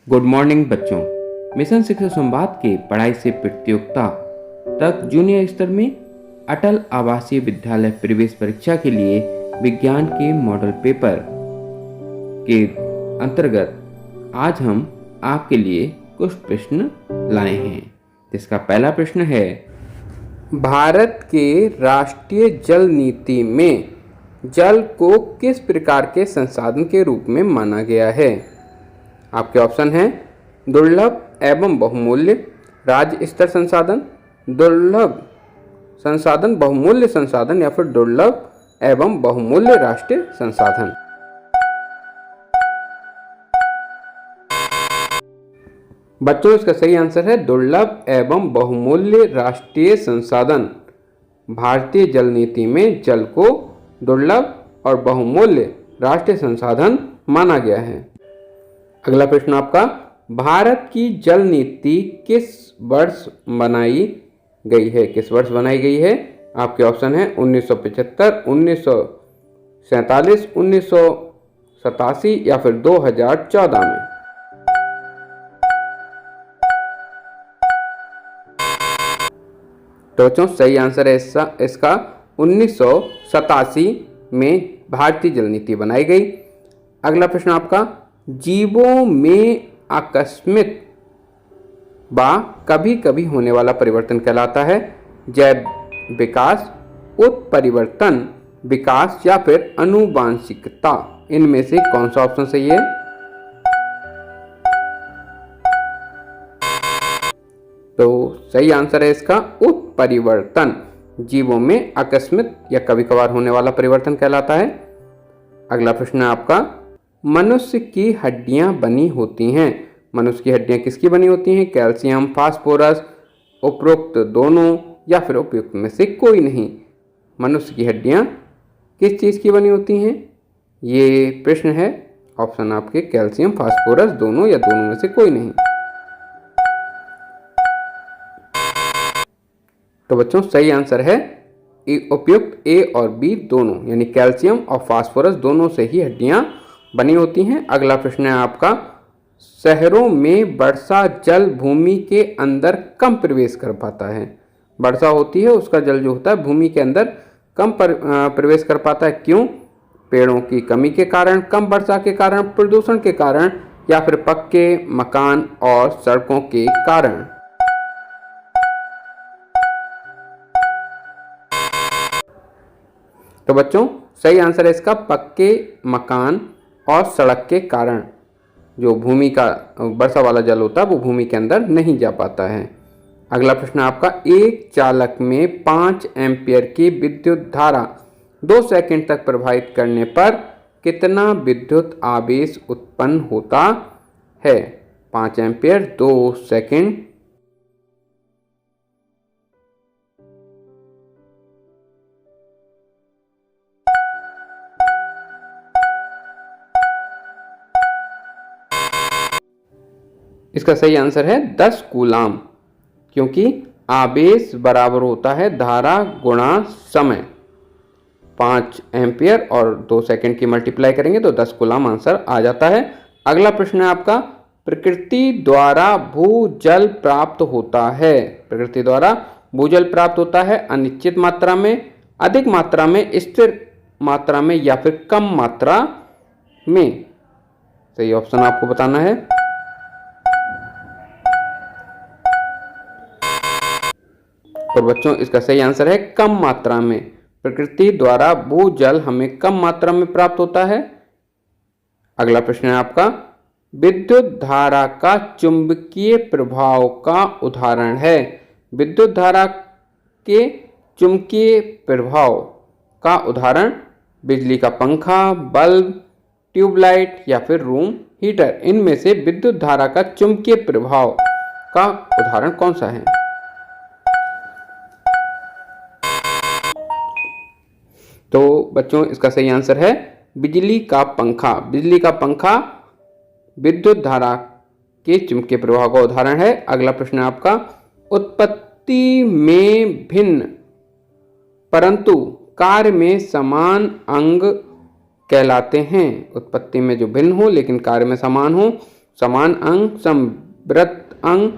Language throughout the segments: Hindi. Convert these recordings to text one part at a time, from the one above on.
गुड मॉर्निंग बच्चों। मिशन शिक्षा संवाद के पढ़ाई से प्रतियोगिता तक जूनियर स्तर में अटल आवासीय विद्यालय प्रवेश परीक्षा के लिए विज्ञान के मॉडल पेपर के अंतर्गत आज हम आपके लिए कुछ प्रश्न लाए हैं। जिसका पहला प्रश्न है, भारत के राष्ट्रीय जल नीति में जल को किस प्रकार के संसाधन के रूप में माना गया है? आपके ऑप्शन हैं दुर्लभ एवं बहुमूल्य राज्य स्तर संसाधन, दुर्लभ संसाधन, बहुमूल्य संसाधन या फिर दुर्लभ एवं बहुमूल्य राष्ट्रीय संसाधन। बच्चों, इसका सही आंसर है दुर्लभ एवं बहुमूल्य राष्ट्रीय संसाधन। भारतीय जल नीति में जल को दुर्लभ और बहुमूल्य राष्ट्रीय संसाधन माना गया है। अगला प्रश्न आपका, भारत की जल नीति किस वर्ष बनाई गई है? किस वर्ष बनाई गई है? आपके ऑप्शन है 1975, 1947, 1987 या फिर 2014 में। तो बच्चों, सही आंसर है इसका 1987 में भारतीय जल नीति बनाई गई। अगला प्रश्न आपका, जीवों में आकस्मिक व कभी कभी होने वाला परिवर्तन कहलाता है? जैव विकास, उत्परिवर्तन विकास या फिर आनुवांशिकता। इनमें से कौन सा ऑप्शन सही है? तो सही आंसर है इसका उत्परिवर्तन। जीवों में आकस्मिक या कभी कभार होने वाला परिवर्तन कहलाता है। अगला प्रश्न है आपका, मनुष्य की हड्डियां बनी होती हैं। मनुष्य की हड्डियां किसकी बनी होती हैं? कैल्शियम, फास्फोरस, उपरोक्त दोनों या फिर उपयुक्त में से कोई नहीं। मनुष्य की हड्डियां किस चीज़ की बनी होती हैं? ये प्रश्न है। ऑप्शन आपके कैल्शियम, फास्फोरस, दोनों या दोनों में से कोई नहीं। तो बच्चों, सही आंसर है उपयुक्त ए और बी दोनों, यानी कैल्शियम और फास्फोरस दोनों से ही हड्डियां बनी होती हैं। अगला प्रश्न है आपका, शहरों में वर्षा जल भूमि के अंदर कम प्रवेश कर पाता है। वर्षा होती है, उसका जल जो होता है भूमि के अंदर कम प्रवेश कर पाता है। क्यों? पेड़ों की कमी के कारण, कम वर्षा के कारण, प्रदूषण के कारण या फिर पक्के मकान और सड़कों के कारण। तो बच्चों, सही आंसर है इसका पक्के मकान और सड़क के कारण। जो भूमि का वर्षा वाला जल होता है वो भूमि के अंदर नहीं जा पाता है। अगला प्रश्न आपका, एक चालक में 5 एम्पियर की विद्युत धारा 2 सेकंड तक प्रवाहित करने पर कितना विद्युत आवेश उत्पन्न होता है? 5 एम्पियर 2 सेकंड। इसका सही आंसर है 10 कूलाम, क्योंकि आवेश बराबर होता है धारा गुणा समय। 5 एम्पियर और 2 सेकंड की मल्टीप्लाई करेंगे तो 10 कूलाम आंसर आ जाता है। अगला प्रश्न है आपका, प्रकृति द्वारा भूजल प्राप्त होता है। प्रकृति द्वारा भूजल प्राप्त होता है अनिश्चित मात्रा में, अधिक मात्रा में, स्थिर मात्रा में या फिर कम मात्रा में। सही ऑप्शन आपको बताना है। और बच्चों, इसका सही आंसर है कम मात्रा में। प्रकृति द्वारा भूजल हमें कम मात्रा में प्राप्त होता है। अगला प्रश्न है आपका, विद्युत धारा का चुंबकीय प्रभाव का उदाहरण है। विद्युत धारा के चुंबकीय प्रभाव का उदाहरण बिजली का पंखा, बल्ब, ट्यूबलाइट या फिर रूम हीटर। इनमें से विद्युत धारा का चुंबकीय प्रभाव का उदाहरण कौन सा है? तो बच्चों, इसका सही आंसर है बिजली का पंखा। बिजली का पंखा विद्युत धारा के चुंबकीय प्रवाह का उदाहरण है। अगला प्रश्न है आपका, उत्पत्ति में भिन्न परंतु कार्य में समान अंग कहलाते हैं। उत्पत्ति में जो भिन्न हो लेकिन कार्य में समान हो, समान अंग, समवृत्त अंग,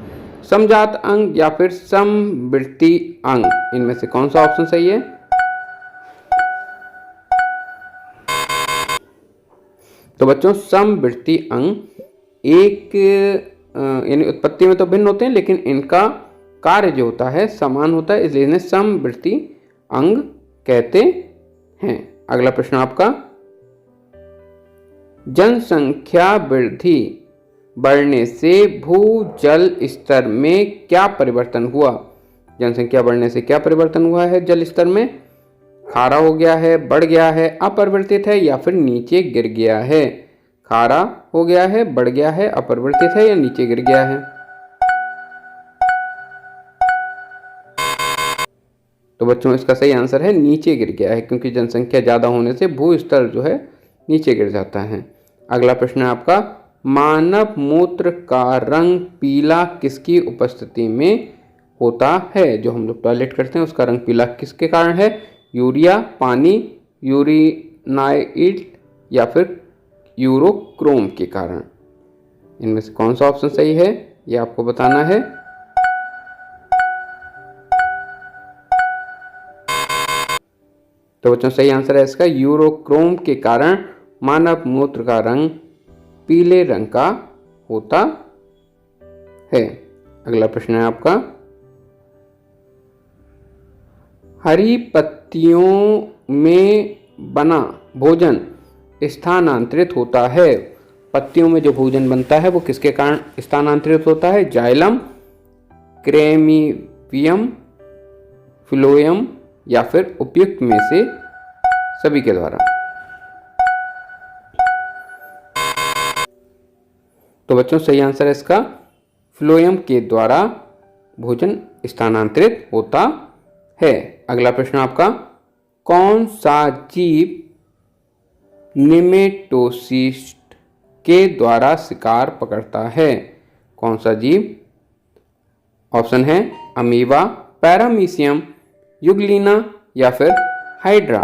समजात अंग या फिर समवर्ती अंग? इनमें से कौन सा ऑप्शन सही है? तो बच्चों समवर्ती अंग एक यानी उत्पत्ति में तो भिन्न होते हैं, लेकिन इनका कार्य जो होता है समान होता है, इसलिए इन्हें समवर्ती अंग कहते हैं। अगला प्रश्न आपका, जनसंख्या वृद्धि बढ़ने से भूजल स्तर में क्या परिवर्तन हुआ? जनसंख्या बढ़ने से क्या परिवर्तन हुआ है जल स्तर में? खारा हो गया है, बढ़ गया है, अपरिवर्तित है या फिर नीचे गिर गया है? खारा हो गया है, बढ़ गया है, अपरिवर्तित है या नीचे गिर गया है? तो बच्चों इसका सही आंसर है नीचे गिर गया है, क्योंकि जनसंख्या ज़्यादा होने से भू स्तर जो है नीचे गिर जाता है। अगला प्रश्न है आपका, मानव मूत्र का रंग पीला किसकी उपस्थिति में होता है? जो हम लोग टॉयलेट करते हैं उसका रंग पीला किसके कारण है? यूरिया, पानी, यूरिनाइड या फिर यूरोक्रोम के कारण? इनमें से कौन सा ऑप्शन सही है ये आपको बताना है। तो बच्चों सही आंसर है इसका यूरोक्रोम के कारण मानव मूत्र का रंग पीले रंग का होता है। अगला प्रश्न है आपका, हरी पत्तियों में बना भोजन स्थानांतरित होता है। पत्तियों में जो भोजन बनता है वो किसके कारण स्थानांतरित होता है? जाइलम, क्रेमिवियम, फ्लोएम या फिर उपयुक्त में से सभी के द्वारा? तो बच्चों सही आंसर है इसका फ्लोएम के द्वारा भोजन स्थानांतरित होता है। अगला प्रश्न आपका, कौन सा जीव निमेटोसिस्ट के द्वारा शिकार पकड़ता है? कौन सा जीव? ऑप्शन है अमीबा, पैरामीशियम, युगलिना या फिर हाइड्रा?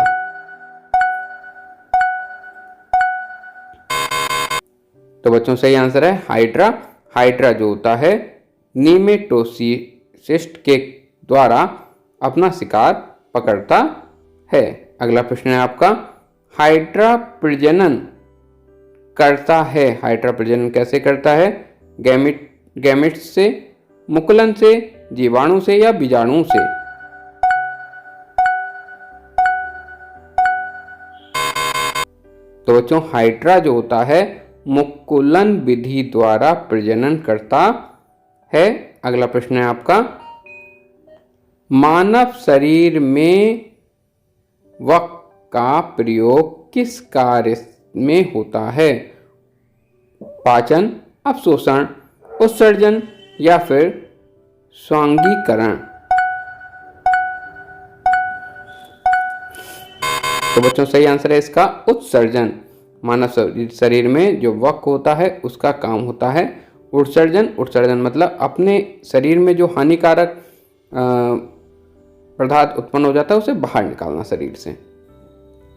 तो बच्चों सही आंसर है हाइड्रा। हाइड्रा जो होता है निमेटोसिस्ट के द्वारा अपना शिकार पकड़ता है। अगला प्रश्न है आपका, हाइड्रा प्रजनन करता है। हाइड्रा प्रजनन कैसे करता है? गैमेट्स से, मुकुलन से, जीवाणु से या बीजाणु से? तो बच्चों हाइड्रा जो होता है मुकुलन विधि द्वारा प्रजनन करता है। अगला प्रश्न है आपका, मानव शरीर में वक का प्रयोग किस कार्य में होता है? पाचन, अवशोषण, उत्सर्जन या फिर स्वांगीकरण? तो बच्चों सही आंसर है इसका उत्सर्जन। मानव शरीर में जो वक होता है उसका काम होता है उत्सर्जन। उत्सर्जन मतलब अपने शरीर में जो हानिकारक पदार्थ उत्पन्न हो जाता है उसे बाहर निकालना शरीर से।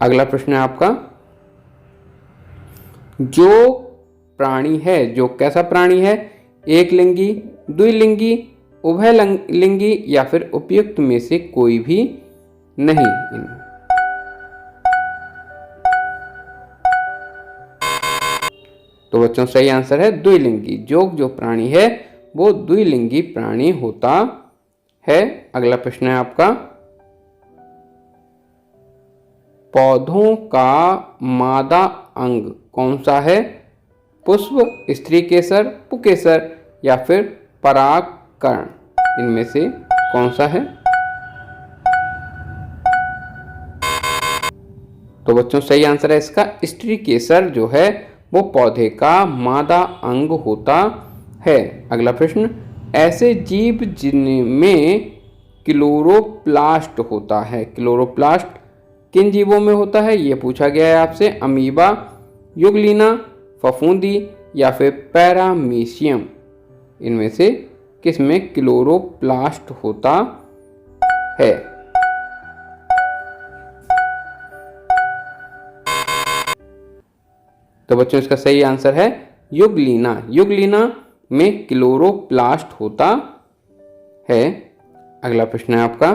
अगला प्रश्न है आपका, जो प्राणी है, जो कैसा प्राणी है? एक लिंगी, द्विलिंगी, उभय लिंगी या फिर उपयुक्त में से कोई भी नहीं? तो बच्चों सही आंसर है द्विलिंगी। जो प्राणी है वो द्विलिंगी प्राणी होता है। अगला प्रश्न है आपका, पौधों का मादा अंग कौन सा है? पुष्प, स्त्री केसर, पुकेसर या फिर परागकण? इनमें से कौन सा है? तो बच्चों सही आंसर है इसका स्त्री केसर जो है वो पौधे का मादा अंग होता है। अगला प्रश्न, ऐसे जीव जिनमें क्लोरोप्लास्ट होता है। क्लोरोप्लास्ट किन जीवों में होता है ये पूछा गया है आपसे? अमीबा, युगलिना, फफूंदी या फिर पैरामीशियम? इनमें से किस में क्लोरोप्लास्ट होता है? तो बच्चों इसका सही आंसर है युगलीना, युगलीना में क्लोरोप्लास्ट होता है। अगला प्रश्न है आपका,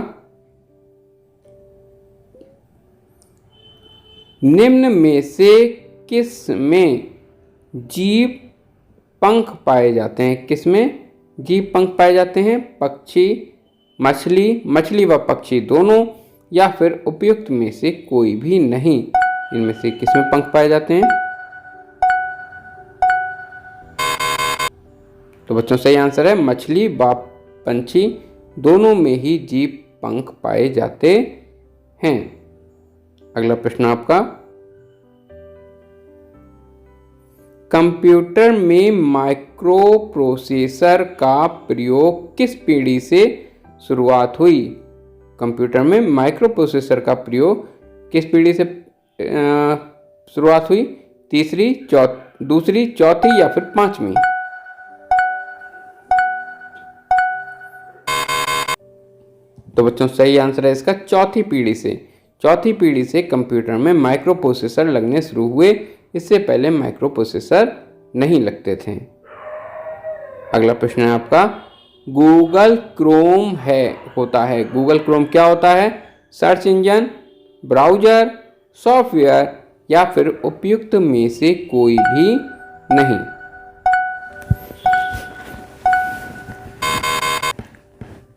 निम्न में से किस में जीव पंख पाए जाते हैं? किस में जीव पंख पाए जाते हैं? पक्षी, मछली, मछली व पक्षी दोनों, या फिर उपयुक्त में से कोई भी नहीं। इनमें से किस में पंख पाए जाते हैं? तो बच्चों सही आंसर है मछली व पंछी दोनों में ही जीव पंख पाए जाते हैं। अगला प्रश्न आपका, कंप्यूटर में माइक्रो प्रोसेसर का प्रयोग किस पीढ़ी से शुरुआत हुई? कंप्यूटर में माइक्रो प्रोसेसर का प्रयोग किस पीढ़ी से शुरुआत हुई? तीसरी, दूसरी, चौथी या फिर पांचवी? तो बच्चों सही आंसर है इसका चौथी पीढ़ी से। चौथी पीढ़ी से कंप्यूटर में माइक्रो प्रोसेसर लगने शुरू हुए, इससे पहले माइक्रो प्रोसेसर नहीं लगते थे। अगला प्रश्न है आपका, गूगल क्रोम होता है। गूगल क्रोम क्या होता है? सर्च इंजन, ब्राउजर, सॉफ्टवेयर या फिर उपयुक्त में से कोई भी नहीं।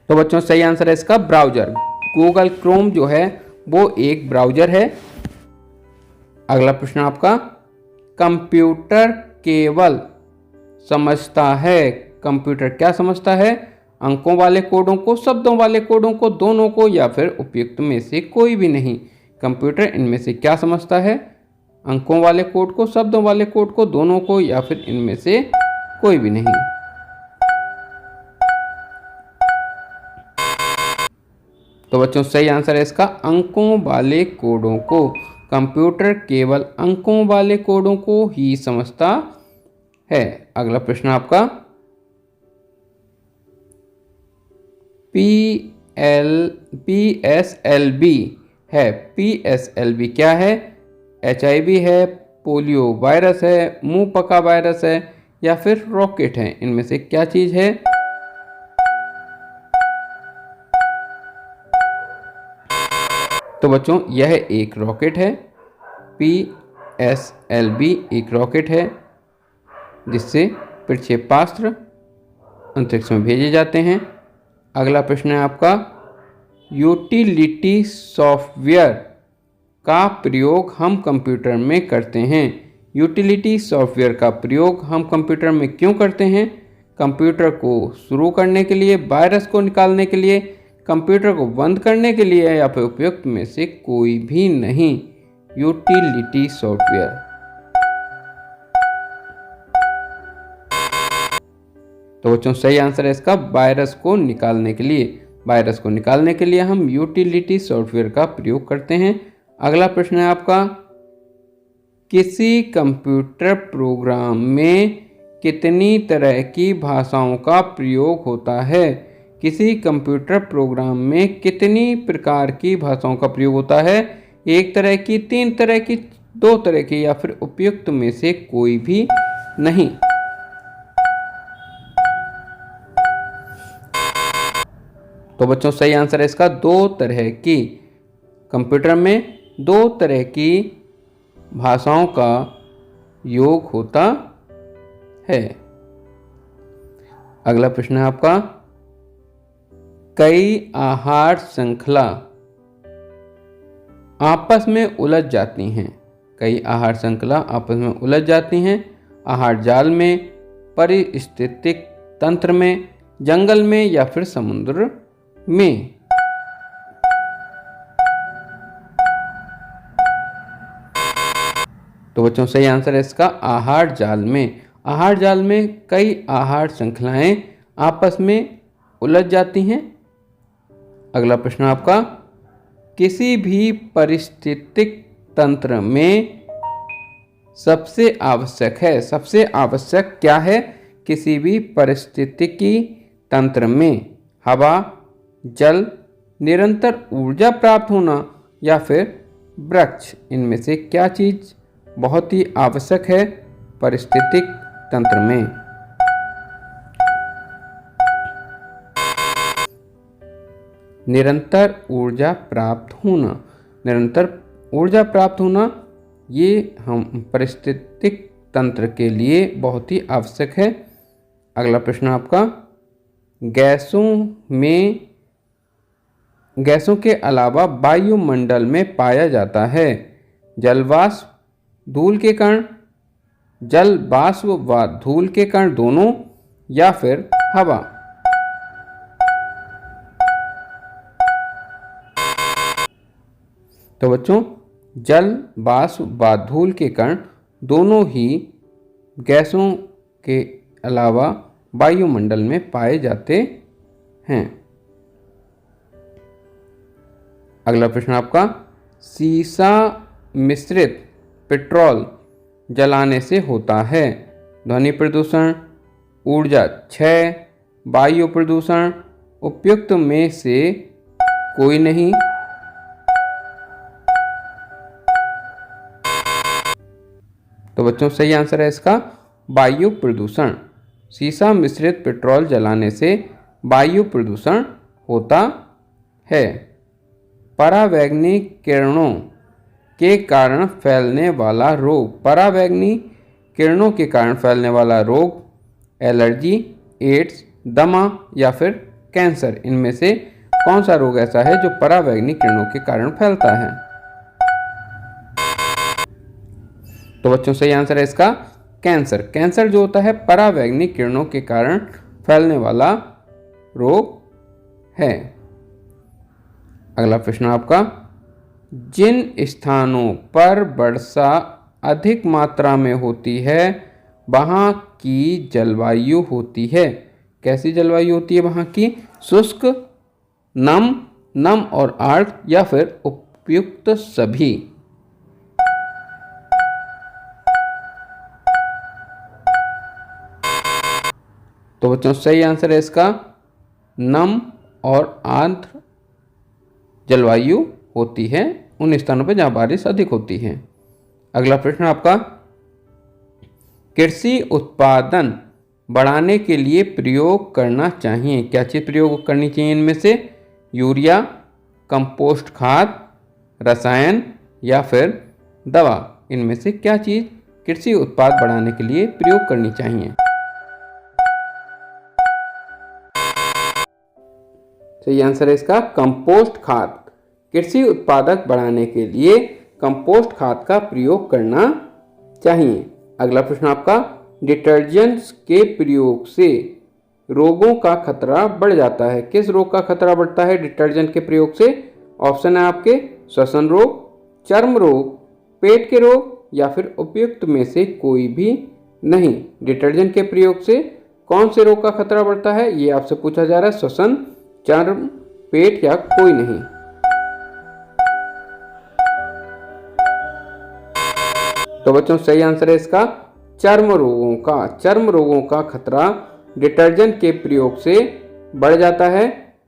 तो बच्चों सही आंसर है इसका ब्राउजर। गूगल क्रोम जो है वो एक ब्राउजर है। अगला प्रश्न आपका, कंप्यूटर केवल समझता है, कंप्यूटर क्या समझता है? अंकों वाले कोडों को, शब्दों वाले कोडों को, दोनों को, या फिर उपयुक्त में से कोई भी नहीं। कंप्यूटर इनमें से क्या समझता है? अंकों वाले कोड को, शब्दों वाले कोड को, दोनों को, या फिर इनमें से कोई भी नहीं। तो बच्चों सही आंसर है इसका अंकों वाले कोडों को। कंप्यूटर केवल अंकों वाले कोडों को ही समझता है। अगला प्रश्न आपका, PSLV है। PSLV क्या है? HIV है, पोलियो वायरस है, मुंह पका वायरस है, या फिर रॉकेट है? इनमें से क्या चीज है? तो बच्चों यह एक रॉकेट है। PSLV एक रॉकेट है जिससे प्रक्षेपास्त्र अंतरिक्ष में भेजे जाते हैं। अगला प्रश्न है आपका, यूटिलिटी सॉफ्टवेयर का प्रयोग हम कंप्यूटर में करते हैं। यूटिलिटी सॉफ्टवेयर का प्रयोग हम कंप्यूटर में क्यों करते हैं? कंप्यूटर को शुरू करने के लिए, वायरस को निकालने के लिए, कंप्यूटर को बंद करने के लिए, या फिर उपयुक्त में से कोई भी नहीं। Utility software. तो बच्चों सही आंसर है इसका वायरस को निकालने के लिए। वायरस को निकालने के लिए हम यूटिलिटी सॉफ्टवेयर का प्रयोग करते हैं। अगला प्रश्न है आपका, किसी कंप्यूटर प्रोग्राम में कितनी तरह की भाषाओं का प्रयोग होता है? किसी कंप्यूटर प्रोग्राम में कितनी प्रकार की भाषाओं का प्रयोग होता है? एक तरह की, तीन तरह की, दो तरह की, या फिर उपयुक्त में से कोई भी नहीं। तो बच्चों सही आंसर है इसका दो तरह की। कंप्यूटर में दो तरह की भाषाओं का योग होता है। अगला प्रश्न है आपका, कई आहार श्रृंखला आपस में उलझ जाती हैं। कई आहार श्रृंखला आपस में उलझ जाती हैं। आहार जाल में, पारिस्थितिक तंत्र में, जंगल में, या फिर समुद्र में? तो बच्चों सही आंसर है इसका आहार जाल में। आहार जाल में कई आहार श्रृंखलाएं आपस में उलझ जाती हैं। अगला प्रश्न आपका, किसी भी पारिस्थितिक तंत्र में सबसे आवश्यक है। सबसे आवश्यक क्या है? किसी भी पारिस्थितिकी तंत्र में हवा, जल, निरंतर ऊर्जा प्राप्त होना, या फिर वृक्ष? इनमें से क्या चीज बहुत ही आवश्यक है पारिस्थितिक तंत्र में। निरंतर ऊर्जा प्राप्त होना। निरंतर ऊर्जा प्राप्त होना ये हम पारिस्थितिक तंत्र के लिए बहुत ही आवश्यक है। अगला प्रश्न आपका, गैसों के अलावा वायुमंडल में पाया जाता है जलवाष्प, धूल के कण, जल वाष्प व धूल के कण दोनों, या फिर हवा। तो बच्चों, जल वाष्प व धूल के कण दोनों ही गैसों के अलावा वायुमंडल में पाए जाते हैं। अगला प्रश्न आपका, सीसा मिश्रित पेट्रोल जलाने से होता है ध्वनि प्रदूषण, ऊर्जा क्षय, वायु प्रदूषण, उपयुक्त में से कोई नहीं। तो बच्चों सही आंसर है इसका वायु प्रदूषण। सीसा मिश्रित पेट्रोल जलाने से वायु प्रदूषण होता है। परावैंगनी किरणों के कारण फैलने वाला रोग। परावैंगनी किरणों के कारण फैलने वाला रोग, एलर्जी, एड्स, दमा या फिर कैंसर, इनमें से कौन सा रोग ऐसा है जो परावैंगनी किरणों के कारण फैलता है? तो बच्चों सही आंसर है इसका कैंसर। कैंसर जो होता है परावैंगनी किरणों के कारण फैलने वाला रोग है। अगला प्रश्न आपका, जिन स्थानों पर वर्षा अधिक मात्रा में होती है वहाँ की जलवायु होती है, कैसी जलवायु होती है वहाँ की? शुष्क, नम और आर्द्र, या फिर उपयुक्त सभी। तो बच्चों सही आंसर है इसका नम और आर्द्र जलवायु होती है उन स्थानों पर जहां बारिश अधिक होती है। अगला प्रश्न आपका, कृषि उत्पादन बढ़ाने के लिए प्रयोग करना चाहिए, क्या चीज प्रयोग करनी चाहिए इनमें से? यूरिया, कंपोस्ट खाद, रसायन या फिर दवा, इनमें से क्या चीज कृषि उत्पाद बढ़ाने के लिए प्रयोग करनी चाहिए? सही आंसर है इसका कंपोस्ट खाद। कृषि उत्पादक बढ़ाने के लिए कंपोस्ट खाद का प्रयोग करना चाहिए। अगला प्रश्न आपका, डिटर्जेंट्स के प्रयोग से रोगों का खतरा बढ़ जाता है, किस रोग का खतरा बढ़ता है डिटर्जेंट के प्रयोग से? ऑप्शन है आपके श्वसन रोग, चर्म रोग, पेट के रोग, या फिर उपयुक्त में से कोई भी नहीं। डिटर्जेंट के प्रयोग से कौन से रोग का खतरा बढ़ता है ये आपसे पूछा जा रहा है, श्वसन, चर्म, पेट या कोई नहीं। तो बच्चों सही आंसर है इसका चर्म रोगों का खतरा डिटर्जेंट के प्रयोग से बढ़ जाता है।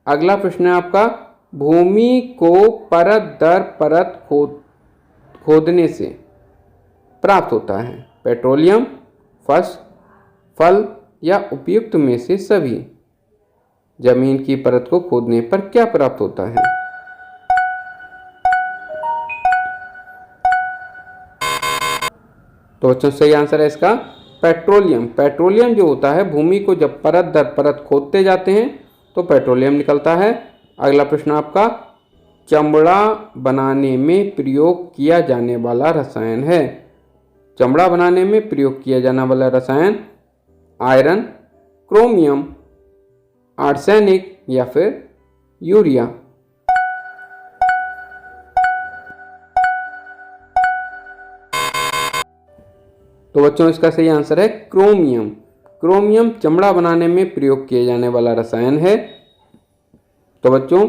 अगला प्रश्न है आपका, भूमि को परत दर परत खोदने से प्राप्त होता है पेट्रोलियम, फल या उपयुक्त में से सभी। जमीन की परत को खोदने पर क्या प्राप्त होता है? तो बच्चों सही आंसर है इसका पेट्रोलियम। पेट्रोलियम जो होता है भूमि को जब परत दर परत खोदते जाते हैं तो पेट्रोलियम निकलता है। अगला प्रश्न आपका, चमड़ा बनाने में प्रयोग किया जाने वाला रसायन है। चमड़ा बनाने में प्रयोग किया जाने वाला रसायन आयरन, क्रोमियम, आर्सेनिक या फिर यूरिया। तो बच्चों इसका सही आंसर है क्रोमियम। क्रोमियम चमड़ा बनाने में प्रयोग किए जाने वाला रसायन है। तो बच्चों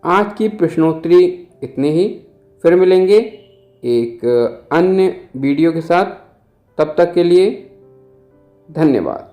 आज की प्रश्नोत्तरी इतने ही, फिर मिलेंगे एक अन्य वीडियो के साथ। तब तक के लिए धन्यवाद।